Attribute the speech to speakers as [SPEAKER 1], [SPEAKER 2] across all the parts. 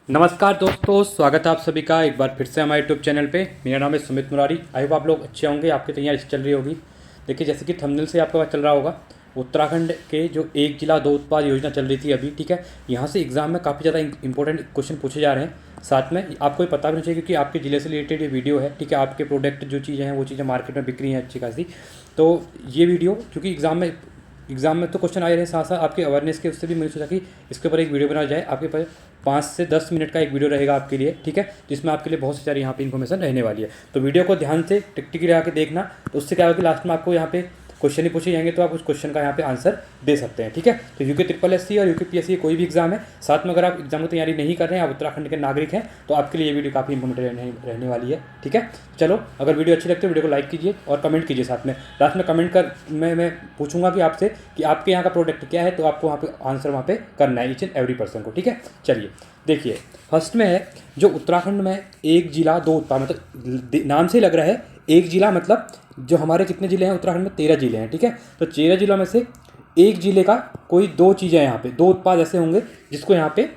[SPEAKER 1] नमस्कार दोस्तों, स्वागत है आप सभी का एक बार फिर से हमारे यूट्यूब चैनल पे। मेरा नाम है सुमित मुरारी। आई होप आप लोग अच्छे होंगे, आपकी तैयारी चल रही होगी। देखिए, जैसे कि थंबनेल से आपको पता चल रहा होगा, उत्तराखंड के जो एक जिला दो उत्पाद योजना चल रही थी अभी, ठीक है। यहाँ से एग्जाम में काफ़ी ज़्यादा इंपॉर्टेंट क्वेश्चन पूछे जा रहे हैं। साथ में आपको ये पता भी नहीं चाहिए क्योंकि आपके ज़िले से रिलेटेड ये वीडियो है, ठीक है। आपके प्रोडक्ट जो चीज़ें हैं वो चीज़ें मार्केट में बिक रही हैं अच्छी खासी। तो ये वीडियो क्योंकि एग्जाम में तो क्वेश्चन आ रहे हैं, साथ साथ आपके अवेयरनेस के उससे भी मैंने सोचा कि इसके ऊपर एक वीडियो बनाया जाए। आपके पास 5 से 10 मिनट का एक वीडियो रहेगा आपके लिए, ठीक है, जिसमें आपके लिए बहुत सी सारी यहाँ पे इन्फॉर्मेशन रहने वाली है। तो वीडियो को ध्यान से टिक टिक लगा के देखना, तो उससे क्या होगा कि लास्ट में आपको यहाँ पे क्वेश्चन ही पूछे जाएंगे, तो आप उस क्वेश्चन का यहाँ पे आंसर दे सकते हैं, ठीक है। तो UPSSC और UPSC कोई भी एग्जाम है, साथ में अगर आप एग्जाम की तैयारी नहीं कर रहे हैं, आप उत्तराखंड के नागरिक हैं, तो आपके लिए ये वीडियो काफ़ी इंफॉर्मेटिव रहने वाली है, ठीक है। चलो, अगर वीडियो अच्छी लगती है वीडियो को लाइक कीजिए और कमेंट कीजिए। साथ में लास्ट में कमेंट कर मैं पूछूंगा कि आपसे कि आपके यहाँ का प्रोडक्ट क्या है, तो आपको वहाँ पे आंसर वहाँ पे करना है ईच एंड एवरी पर्सन को, ठीक है। चलिए देखिए, फर्स्ट में है जो उत्तराखंड में एक जिला दो उत्पाद, मतलब नाम से ही लग रहा है एक जिला, मतलब जो हमारे कितने ज़िले हैं उत्तराखंड में, 13 ज़िले हैं, ठीक है। तो 13 ज़िलों में से एक ज़िले का कोई दो चीज़ें यहाँ पे, दो उत्पाद ऐसे होंगे जिसको यहाँ पे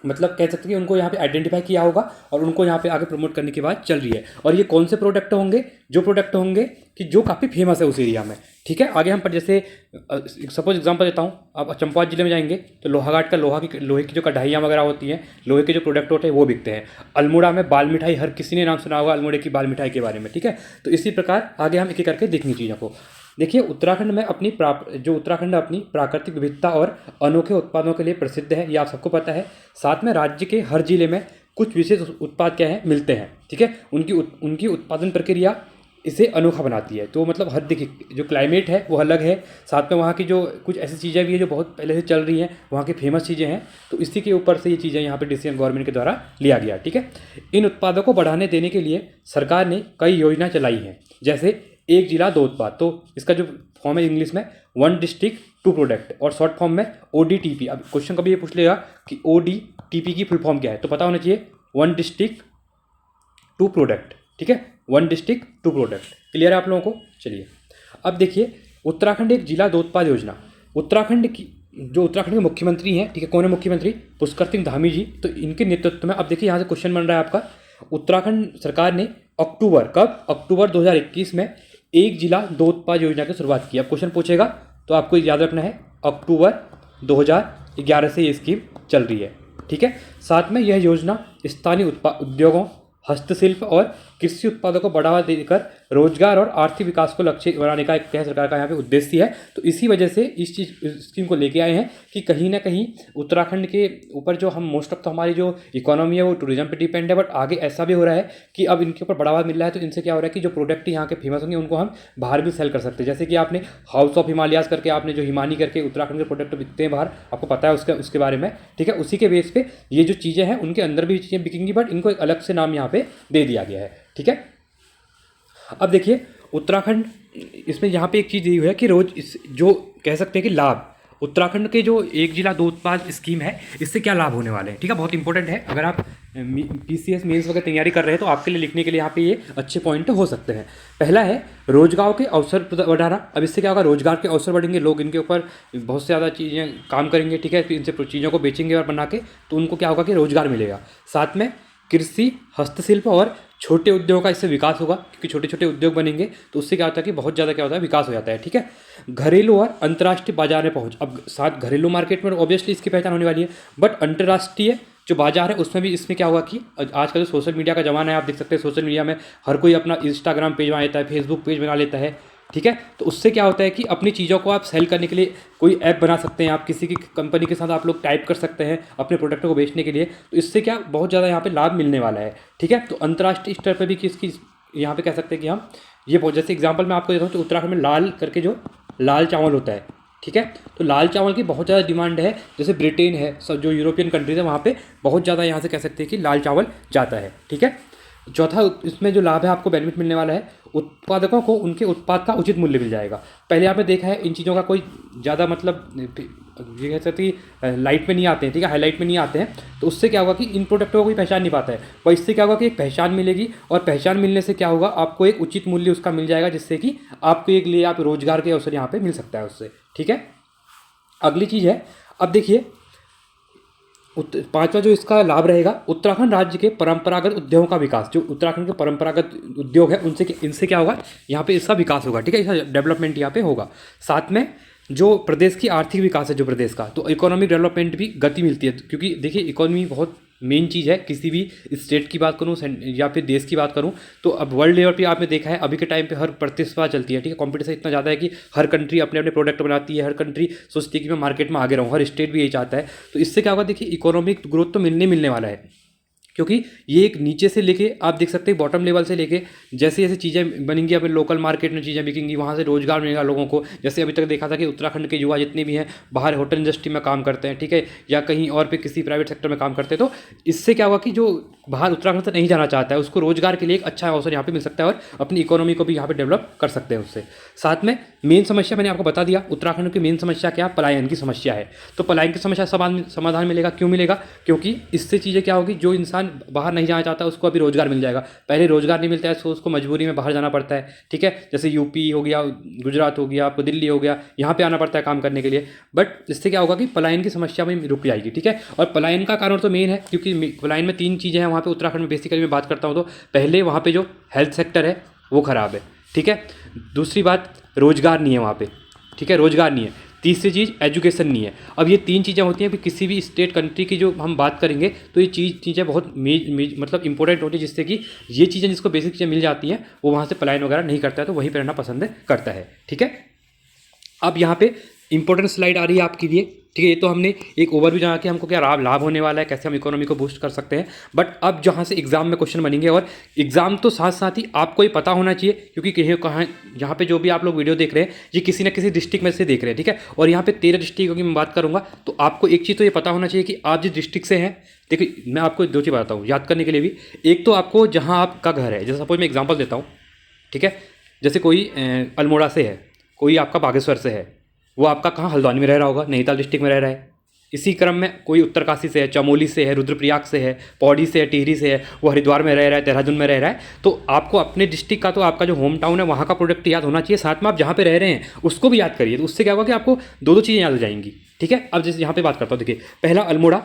[SPEAKER 1] मतलब कह सकते हैं कि उनको यहाँ पे आइडेंटिफाई किया होगा और उनको यहाँ पे आगे प्रमोट करने की बात चल रही है। और ये कौन से प्रोडक्ट होंगे? जो प्रोडक्ट होंगे कि जो काफ़ी फेमस है उस एरिया में, ठीक है। आगे हम पर जैसे सपोज एग्जांपल देता हूँ, आप चंपावत जिले में जाएंगे तो लोहाघाट का लोहे की जो कढ़ाइयाँ वगैरह होती हैं, लोहे के जो प्रोडक्ट होते हैं वो बिकते हैं। अल्मोड़ा में बाल मिठाई, हर किसी ने नाम सुना होगा अल्मोड़े की बाल मिठाई के बारे में, ठीक है। तो इसी प्रकार आगे हम एक एक करके देखेंगे चीज़ों को। देखिए, उत्तराखंड में उत्तराखंड अपनी प्राकृतिक विविधता और अनोखे उत्पादों के लिए प्रसिद्ध है, ये आप सबको पता है। साथ में राज्य के हर जिले में कुछ विशेष उत्पाद क्या है मिलते हैं, ठीक है। उनकी उत्पादन प्रक्रिया इसे अनोखा बनाती है। तो मतलब हर देखिए, जो क्लाइमेट है वो अलग है, साथ में वहाँ की जो कुछ ऐसी चीज़ें भी है जो बहुत पहले से चल रही हैं, वहाँ की फेमस चीज़ें हैं। तो इसी के ऊपर से ये चीज़ें यहाँ पे डिसीजन गवर्नमेंट के द्वारा लिया गया, ठीक है। इन उत्पादों को बढ़ाने देने के लिए सरकार ने कई योजना चलाई हैं, जैसे एक जिला दो उत्पाद। तो इसका जो फॉर्म है इंग्लिश में वन डिस्ट्रिक्ट टू प्रोडक्ट, और शॉर्ट फॉर्म में ODTP। अब क्वेश्चन कभी ये पूछ लेगा कि ODTP की फुल फॉर्म क्या है, तो पता होना चाहिए वन डिस्ट्रिक्ट टू प्रोडक्ट, ठीक है। One district two product, clear है आप लोगों को। चलिए अब देखिए, उत्तराखंड एक जिला दो उत्पाद योजना। उत्तराखंड के मुख्यमंत्री हैं, ठीक है, कौन है मुख्यमंत्री? पुष्कर सिंह धामी जी। तो इनके नेतृत्व में, अब देखिए यहाँ से क्वेश्चन बन रहा है आपका, उत्तराखंड सरकार ने अक्टूबर 2021 में एक जिला दो उत्पाद योजना की शुरुआत की। अब क्वेश्चन पूछेगा तो आपको याद रखना है अक्टूबर 2011 से ये स्कीम चल रही है, ठीक है। साथ में यह योजना स्थानीय उद्योगों, हस्तशिल्प और कृषि उत्पादों को बढ़ावा देकर रोजगार और आर्थिक विकास को लक्ष्य बनाने का एक सरकार का यहाँ पे उद्देश्य है। तो इसी वजह से इस स्कीम को लेके आए हैं कि कहीं ना कहीं उत्तराखंड के ऊपर जो हम मोस्ट ऑफ तो हमारी जो इकोनॉमी है वो टूरिज्म पे डिपेंड है, बट आगे ऐसा भी हो रहा है कि अब इनके ऊपर बढ़ावा मिल रहा है। तो इनसे क्या हो रहा है कि जो प्रोडक्ट यहाँ के फेमस होंगे उनको हम बाहर भी सेल कर सकते हैं। जैसे कि आपने हाउस ऑफ हिमालयाज करके, आपने जो हिमानी करके उत्तराखंड के प्रोडक्ट बिकते हैं बाहर, आपको पता है उसके बारे में, ठीक है। उसी के बेस पे ये जो चीज़ें हैं उनके अंदर भी चीज़ें बिकेंगी, बट इनको एक अलग से नाम यहाँ पे दे दिया गया है, ठीक है। अब देखिए, उत्तराखंड इसमें यहाँ पे एक चीज़ दी हुई है कि जो कह सकते हैं कि लाभ, उत्तराखंड के जो एक जिला दो उत्पाद स्कीम है, इससे क्या लाभ होने वाले हैं, ठीक है। बहुत इंपॉर्टेंट है, अगर आप PCS मेंस वगैरह तैयारी कर रहे हैं तो आपके लिए लिखने के लिए यहाँ पे ये अच्छे पॉइंट हो सकते हैं। पहला है रोजगार के अवसर बढ़ाना। अब इससे क्या होगा, रोजगार के अवसर बढ़ेंगे, लोग इनके ऊपर बहुत से ज़्यादा चीज़ें काम करेंगे, ठीक है। इनसे चीज़ों को बेचेंगे और बना के, तो उनको क्या होगा कि रोजगार मिलेगा। साथ में कृषि, हस्तशिल्प और छोटे उद्योग का इससे विकास होगा, क्योंकि छोटे छोटे उद्योग बनेंगे तो उससे क्या होता है कि बहुत ज़्यादा क्या होता है, विकास हो जाता है, ठीक है। घरेलू और अंतर्राष्ट्रीय बाजार में पहुंच। अब साथ घरेलू मार्केट में ऑब्वियसली इसकी पहचान होने वाली है, बट अंतर्राष्ट्रीय जो बाजार है उसमें भी इसमें क्या होगा कि आज का जो सोशल मीडिया का ज़माना है, आप देख सकते हैं सोशल मीडिया में हर कोई अपना इंस्टाग्राम पेज बना लेता है, फेसबुक पेज बना लेता है, ठीक है। तो उससे क्या होता है कि अपनी चीज़ों को आप सेल करने के लिए कोई ऐप बना सकते हैं, आप किसी की कंपनी के साथ आप लोग टाइप कर सकते हैं अपने प्रोडक्ट को बेचने के लिए। तो इससे क्या बहुत ज़्यादा यहाँ पे लाभ मिलने वाला है, ठीक है। तो अंतर्राष्ट्रीय स्तर पर भी किसकी यहाँ पे कह सकते हैं कि हम ये बहुत, जैसे एग्जाम्पल मैं आपको देता हूँ, तो उत्तराखंड में लाल करके जो लाल चावल होता है, ठीक है। तो लाल चावल की बहुत ज़्यादा डिमांड है, जैसे ब्रिटेन है, सब जो यूरोपियन कंट्रीज है वहाँ पे बहुत ज़्यादा यहाँ से कह सकते हैं कि लाल चावल जाता है, ठीक है। चौथा इसमें जो लाभ है, आपको बेनिफिट मिलने वाला है, उत्पादकों को उनके उत्पाद का उचित मूल्य मिल जाएगा। पहले आपने देखा है इन चीज़ों का कोई ज़्यादा मतलब ये कह सकते हैं लाइट में नहीं आते हैं, ठीक है, हाईलाइट में नहीं आते हैं। तो उससे क्या होगा कि इन प्रोडक्टों को कोई पहचान नहीं पाता है, पर इससे क्या होगा कि एक पहचान मिलेगी, और पहचान मिलने से क्या होगा, आपको एक उचित मूल्य उसका मिल जाएगा, जिससे कि आपको एक लिए आप रोजगार के अवसर यहाँ पर मिल सकता है उससे, ठीक है। अगली चीज़ है, अब देखिए पांचवा जो इसका लाभ रहेगा, उत्तराखंड राज्य के परंपरागत उद्योगों का विकास। जो उत्तराखंड के परंपरागत उद्योग है उनसे इनसे क्या होगा, यहाँ पे इसका विकास होगा, ठीक है, इसका डेवलपमेंट यहाँ पे होगा। साथ में जो प्रदेश की आर्थिक विकास है जो प्रदेश का, तो इकोनॉमिक डेवलपमेंट भी गति मिलती है, क्योंकि देखिए इकोनॉमी बहुत मेन चीज़ है। किसी भी स्टेट की बात करूँ या फिर देश की बात करूँ, तो अब वर्ल्ड लेवल पे आपने देखा है अभी के टाइम पे हर प्रतिस्पर्धा चलती है, ठीक है, कंपटीशन इतना ज़्यादा है कि हर कंट्री अपने अपने प्रोडक्ट बनाती है, हर कंट्री सोचती है कि मैं मार्केट में आगे रहूँ, हर स्टेट भी यही चाहता है। तो इससे क्या होगा, देखिए इकोनॉमिक ग्रोथ तो मिलने वाला है, क्योंकि ये एक नीचे से लेके आप देख सकते हैं बॉटम लेवल से लेके जैसे जैसे चीज़ें बनेंगी, अपने लोकल मार्केट में चीज़ें बिकेंगी, वहाँ से रोजगार मिलेगा लोगों को। जैसे अभी तक देखा था कि उत्तराखंड के युवा जितने भी हैं बाहर होटल इंडस्ट्री में काम करते हैं, ठीक है, या कहीं और पे किसी प्राइवेट सेक्टर में काम करते हैं। तो इससे क्या हुआ कि जो बाहर उत्तराखंड से नहीं जाना चाहता है उसको रोजगार के लिए एक अच्छा अवसर यहाँ पे मिल सकता है और अपनी इकोनॉमी को भी यहाँ पे डेवलप कर सकते हैं उससे। साथ में मेन समस्या मैंने आपको बता दिया, उत्तराखंड की मेन समस्या क्या, पलायन की समस्या है। तो पलायन की समस्या समाधान मिलेगा, क्यों मिलेगा, क्योंकि इससे चीज़ें क्या होगी, जो इंसान बाहर नहीं जाना चाहता है उसको अभी रोजगार मिल जाएगा। पहले रोजगार नहीं मिलता है तो उसको मजबूरी में बाहर जाना पड़ता है, ठीक है, जैसे यूपी हो गया, गुजरात हो गया, आपको दिल्ली हो गया, यहाँ पे आना पड़ता है काम करने के लिए। बट इससे क्या होगा कि पलायन की समस्या में रुक जाएगी, ठीक है। और पलायन का कारण तो मेन है, क्योंकि पलायन में 3 चीज़ें हैं वहाँ पे उत्तराखंड में बेसिकली मैं बात करता हूँ। तो पहले वहाँ पे जो हेल्थ सेक्टर है वो ख़राब है, ठीक है। दूसरी बात, रोजगार नहीं है वहाँ पे, ठीक है, रोजगार नहीं है। तीसरी चीज़, एजुकेशन नहीं है। अब ये 3 चीज़ें होती हैं कि किसी भी स्टेट कंट्री की जो हम बात करेंगे तो ये चीज़ें बहुत मतलब इंपॉर्टेंट होती है, जिससे कि ये चीज़ें जिसको बेसिक चीज़ें मिल जाती हैं वो वहाँ से पलायन वगैरह नहीं करता है, तो वहीं पर रहना पसंद करता है, ठीक है। अब यहाँ पे इंपॉर्टेंट स्लाइड आ रही है आपके लिए, ठीक है। ये तो हमने एक ओवरव्यू जाना कि हमको क्या लाभ होने वाला है, कैसे हम इकोनॉमी को बूस्ट कर सकते हैं। बट अब जहाँ से एग्जाम में क्वेश्चन बनेंगे, और एग्जाम तो साथ साथ ही आपको ये पता होना चाहिए, क्योंकि कहाँ यहाँ पे जो भी आप लोग वीडियो देख रहे हैं ये किसी न किसी डिस्ट्रिक्ट में से देख रहे हैं, ठीक है। और यहाँ पे 13 डिस्ट्रिक्टों की मैं बात करूँगा, तो आपको एक चीज़ तो ये पता होना चाहिए कि आप जिस डिस्ट्रिक्ट से हैं, देखिए मैं आपको 2 चीज़ बताता हूँ याद करने के लिए भी। एक तो आपको जहाँ आपका घर है, जैसे सपोज मैं एग्जाम्पल देता हूँ, ठीक है, जैसे कोई अल्मोड़ा से है, कोई आपका बागेश्वर से है, वो आपका कहाँ हल्द्वानी में रह रहा होगा, नैनीताल डिस्ट्रिक्ट में रह रहा है। इसी क्रम में कोई उत्तरकाशी से है, चमोली से है, रुद्रप्रयाग से है, पौड़ी से है, टिहरी से है, वो हरिद्वार में रह रहा है, देहरादून में रह रहा है। तो आपको अपने डिस्ट्रिक्ट का, तो आपका जो होम टाउन है वहाँ का प्रोडक्ट याद होना चाहिए, साथ में आप जहाँ पे रह रहे हैं उसको भी याद करिए। तो उससे क्या होगा कि आपको 2 चीज़ें याद हो जाएंगी, ठीक है। अब जैसे यहाँ पे बात करता हूँ, देखिए पहला अल्मोड़ा,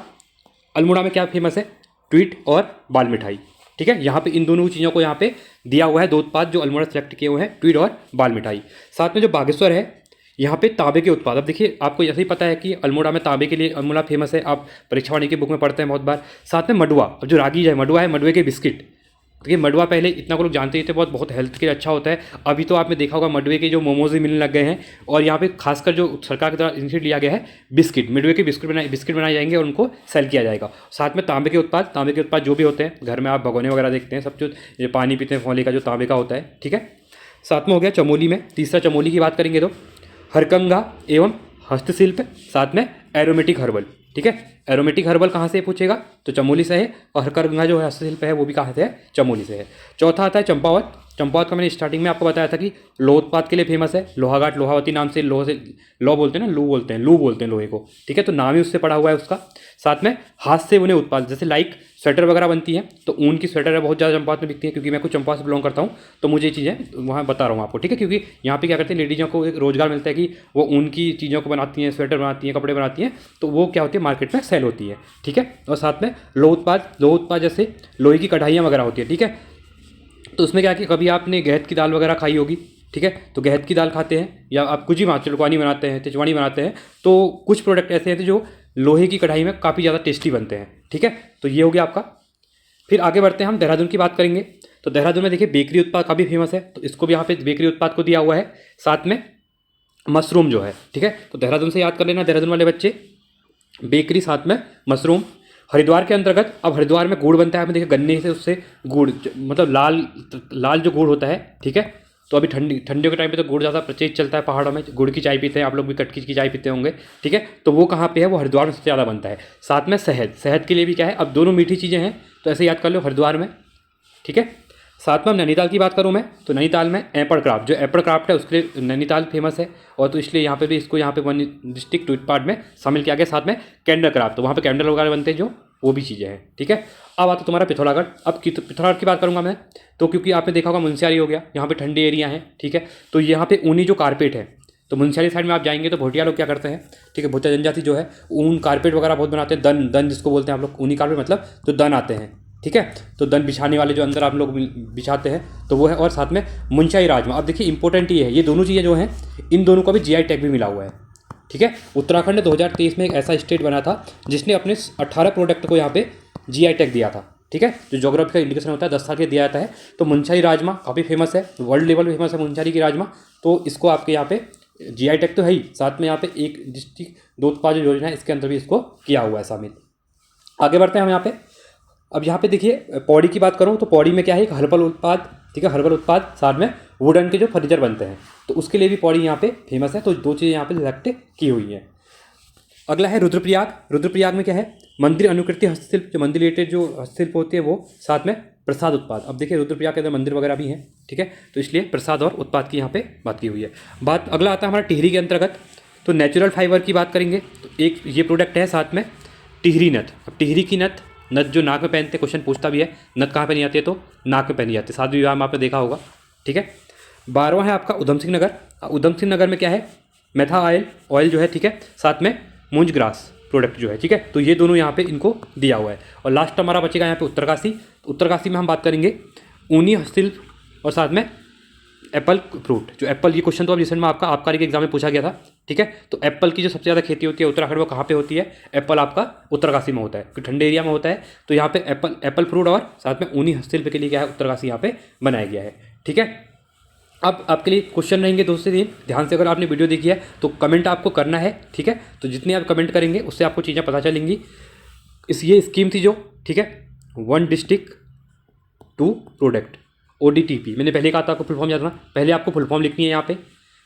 [SPEAKER 1] अल्मोड़ा में क्या फेमस है, ट्वीट और बाल मिठाई, ठीक है। यहाँ पे इन दोनों चीज़ों को यहाँ पे दिया हुआ है, 2 उत्पाद जो अल्मोड़ा सेलेक्ट किए हुए हैं, ट्वीट और बाल मिठाई। साथ में जो बागेश्वर है, यहाँ पे तांबे के उत्पाद। अब देखिए आपको ऐसे ही पता है कि अल्मोड़ा में तांबे के लिए अल्मोड़ा फेमस है, आप परीक्षा वाणी की बुक में पढ़ते हैं बहुत बार। साथ में मडुआ, अब जो रागी है, मडुआ है, मडुए के बिस्किट। देखिए मडुआ पहले इतना को लोग जानते ही थे, बहुत हेल्थ के लिए अच्छा होता है। अभी तो आपने देखा होगा मडुए के जो मोमोज भी मिलने लग गए हैं, और यहाँ पे खासकर जो सरकार के द्वारा इनिशिएटिव लिया गया है, बिस्किट, मडुए के बिस्किट बनाए जाएंगे और उनको सेल किया जाएगा। साथ में तांबे के उत्पाद जो भी होते हैं, घर में आप भगोने वगैरह देखते हैं, सब जो ये पानी पीते हैं फोले का, जो तांबे का होता है, ठीक है। साथ में हो गया चमोली में, तीसरा चमोली की बात करेंगे तो हरकंगा एवं हस्तशिल्प, साथ में एरोमेटिक हर्बल, ठीक है। एरोमेटिक हर्बल कहाँ से पूछेगा, तो चमोली से है, और हरकंगा जो है हस्तशिल्प है वो भी कहाँ से है, चमोली से है। चौथा आता है चंपावत। चंपावत का मैंने स्टार्टिंग में आपको बताया था कि लोह उत्पाद के लिए फेमस है, लोहाघाट लोहावती नाम से, लौ बोलते हैं ना, लू बोलते हैं लोहे को, ठीक है, तो नाम ही उससे पड़ा हुआ है उसका। साथ में हाथ से बुने उत्पाद, जैसे लाइक स्वेटर वगैरह बनती हैं, तो ऊन की स्वेटर बहुत ज़्यादा चंपावत में बिकती है, क्योंकि मैं कुछ चंपावत से बिलोंग करता हूँ, तो मुझे ये चीज़ें वहाँ बता रहा हूँ आपको, ठीक है। क्योंकि यहाँ पे क्या करते हैं, लेडीज़ों को एक रोजगार मिलता है कि वो ऊन की चीज़ों को बनाती हैं, स्वेटर बनाती हैं, कपड़े बनाती हैं, तो वो क्या होती है, मार्केट में सेल होती है, ठीक है। और साथ में लोह उत्पाद जैसे लोहे की कढ़ाइयाँ वगैरह होती है, ठीक है। तो उसमें क्या कि कभी आपने गहत की दाल वगैरह खाई होगी, ठीक है, तो गहत की दाल खाते हैं, या आप कुछ भी चिड़कवानी बनाते हैं, तिजवानी बनाते हैं, तो कुछ प्रोडक्ट ऐसे हैं जो लोहे की कढ़ाई में काफ़ी ज़्यादा टेस्टी बनते हैं, ठीक है। तो ये हो गया आपका। फिर आगे बढ़ते हैं, हम देहरादून की बात करेंगे। तो देहरादून में देखिए बेकरी उत्पाद काफ़ी फेमस है, तो इसको भी यहाँ पे बेकरी उत्पाद को दिया हुआ है। साथ में मशरूम जो है, ठीक है, तो देहरादून से याद कर लेना देहरादून वाले बच्चे, बेकरी साथ में मशरूम। हरिद्वार के अंतर्गत, अब हरिद्वार में गुड़ बनता है, आपने देखिए गन्ने से उससे गुड़, मतलब लाल जो गुड़ होता है, ठीक है। तो अभी ठंडियों के टाइम पे तो गुड़ ज़्यादा प्रचलित चलता है, पहाड़ों में गुड़ की चाय पीते हैं, आप लोग भी कटकी की चाय पीते होंगे, ठीक है। तो वो कहाँ पे है, वो हरिद्वार में सबसे ज़्यादा बनता है। साथ में शहद के लिए भी क्या है, अब दोनों मीठी चीज़ें हैं, तो ऐसे याद कर लो हरिद्वार में, ठीक है। साथ में नैनीताल की बात करूँ मैं, तो नैनीताल में एपड़ क्राफ्ट, जो एपड़ क्राफ्ट है उसके लिए नैनीताल फेमस है, और तो इसलिए यहाँ पे भी इसको यहाँ पे वन डिस्ट्रिक्ट ट्वीट पार्ट में शामिल किया गया। साथ में कैंडल क्राफ्ट, तो वहाँ पे कैंडल वगैरह बनते हैं, जो वो भी चीज़ें हैं, ठीक है। अब आता तुम्हारा पिथौरागढ़। अब पिथौरागढ़ की बात करूँगा मैं, तो क्योंकि आपने देखा होगा मुंशियारी हो गया, यहाँ पे ठंडी एरिया है, ठीक है। तो यहाँ पे ऊनी जो कारपेट है, तो मुंशियारी साइड में आप जाएंगे तो भोटिया लोग क्या करते हैं, ठीक है, भोटिया जनजाति जो है ऊन कारपेट वगैरह बहुत बनाते हैं, दन दन जिसको बोलते हैं आप लोग, ऊनी कारपेट मतलब जो दन आते हैं, ठीक है, तो दन बिछाने वाले जो अंदर आप लोग बिछाते हैं तो वो है। और साथ में मुंशियारी राजमा। अब देखिए इंपॉर्टेंट ये है, ये दोनों चीज़ें जो हैं इन दोनों का भी जीआई टैग भी मिला हुआ है, ठीक है। उत्तराखंड ने 2023 में एक ऐसा स्टेट बना था जिसने अपने 18 प्रोडक्ट को यहाँ पे जीआई टैग दिया था, ठीक है। जो ज्योग्राफी का इंडिकेशन होता है 10 साल के दिया जाता है। तो मुंशियारी राजमा काफ़ी फेमस है, वर्ल्ड लेवल पे फेमस है मुंशियारी की राजमा। तो इसको आपके यहाँ पे जीआई टैग तो है ही, साथ में यहाँ पे एक डिस्ट्रिक्ट दो उत्पाद जो योजना है इसके अंदर भी इसको किया हुआ है शामिल। आगे बढ़ते हैं हम यहाँ पे। अब यहाँ पे देखिए पौड़ी की बात करूँ तो पौड़ी में क्या है, एक हर्बल उत्पाद, ठीक है, हर्बल उत्पाद, साथ में वुडन के जो फर्नीचर बनते हैं, तो उसके लिए भी पौड़ी यहाँ पे फेमस है। तो दो चीज़ें यहाँ पे सिलेक्ट की हुई हैं। अगला है रुद्रप्रयाग। रुद्रप्रयाग में क्या है, मंदिर अनुकृति हस्तशिल्प, जो मंदिर रिलेटेड जो हस्तशिल्प होती है वो, साथ में प्रसाद उत्पाद। अब देखिए रुद्रप्रयाग के अंदर मंदिर वगैरह भी हैं, ठीक है, तो इसलिए प्रसाद और उत्पाद की यहाँ पे बात की हुई है। बात अगला आता है हमारा टिहरी के अंतर्गत। तो नेचुरल फाइबर की बात करेंगे तो एक ये प्रोडक्ट है, साथ में टिहरी नथ। अब टिहरी की नथ, नथ जो नाक में पहनते, क्वेश्चन पूछता भी है नथ कहाँ पहनी जाती है, तो नाक में पहनी जाती है, शादी विवाह में आपने देखा होगा, ठीक है। 12वां है आपका उधम सिंह नगर। उधम सिंह नगर में क्या है, मेथा ऑयल जो है, ठीक है, साथ में मूंज ग्रास प्रोडक्ट जो है, ठीक है, तो ये दोनों यहाँ पे इनको दिया हुआ है। और लास्ट हमारा बचेगा यहाँ पे उत्तरकाशी। उत्तरकाशी में हम बात करेंगे ऊनी हस्तशिल्प और साथ में एप्पल फ्रूट। जो एप्पल, ये क्वेश्चन तो अब रिसेंट में आपका आबकारी के एग्जाम में पूछा गया था, ठीक है। तो एप्पल की जो सबसे ज़्यादा खेती होती है उत्तराखंड में, कहाँ पे होती है, एप्पल आपका उत्तरकाशी में होता है, क्योंकि ठंडे एरिया में होता है। तो यहाँ पे एप्पल फ्रूट और साथ में ऊनी हस्तशिल्प के लिए क्या है, उत्तरकाशी यहाँ पे बनाया गया है, ठीक है। अब आपके लिए क्वेश्चन रहेंगे 2 से 3, ध्यान से अगर आपने वीडियो देखी है तो कमेंट आपको करना है, ठीक है। तो जितने आप कमेंट करेंगे उससे आपको चीज़ें पता चलेंगी। ये स्कीम थी जो, ठीक है, 1 डिस्ट्रिक्ट 2 प्रोडक्ट, ODTP। मैंने पहले कहा था आपको फुल फॉर्म याद रखना, पहले आपको फुल फॉर्म लिखनी है यहाँ पे।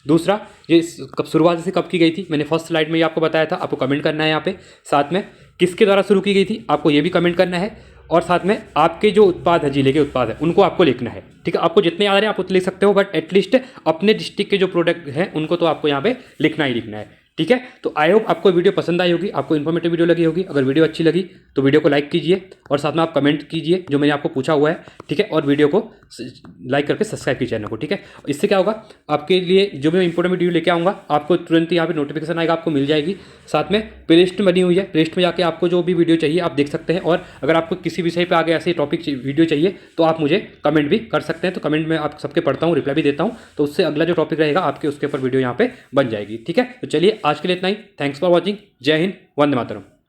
[SPEAKER 1] दूसरा, ये कब शुरुआत से कब की गई थी, मैंने फर्स्ट स्लाइड में ये आपको बताया था, आपको कमेंट करना है यहाँ पे। साथ में किसके द्वारा शुरू की गई थी, आपको ये भी कमेंट करना है। और साथ में आपके जो उत्पाद है, जिले के उत्पाद है, उनको आपको लिखना है, ठीक है। आपको जितने याद आ रहे हैं आप उतने लिख सकते हो, बट एटलीस्ट अपने डिस्ट्रिक्ट के जो प्रोडक्ट हैं उनको तो आपको यहाँ पे लिखना ही लिखना है, ठीक है। तो आई होप आपको वीडियो पसंद आई होगी, आपको इन्फॉर्मेटिव वीडियो लगी होगी। अगर वीडियो अच्छी लगी तो वीडियो को लाइक कीजिए और साथ में आप कमेंट कीजिए जो मैंने आपको पूछा हुआ है, ठीक है। और वीडियो को लाइक करके सब्सक्राइब कीजिए चैनल को, ठीक है। इससे क्या होगा, आपके लिए जो मैं इंपॉर्टेंट वीडियो लेके आऊँगा आपको तुरंत यहाँ पे नोटिफिकेशन आएगा, आपको मिल जाएगी। साथ में प्ले लिस्ट बनी हुई है, प्ले लिस्ट में जाके आपको जो भी वीडियो चाहिए आप देख सकते हैं। और अगर आपको किसी विषय पर आगे ऐसे टॉपिक वीडियो चाहिए तो आप मुझे कमेंट भी कर सकते हैं। तो कमेंट में आप सबके पढ़ता हूँ, रिप्लाई भी देता हूँ, तो उससे अगला जो टॉपिक रहेगा आपके उसके ऊपर वीडियो यहाँ पे बन जाएगी, ठीक है। तो चलिए आज के लिए इतना ही। Thanks for watching. जय हिंद, वंदे मातरम।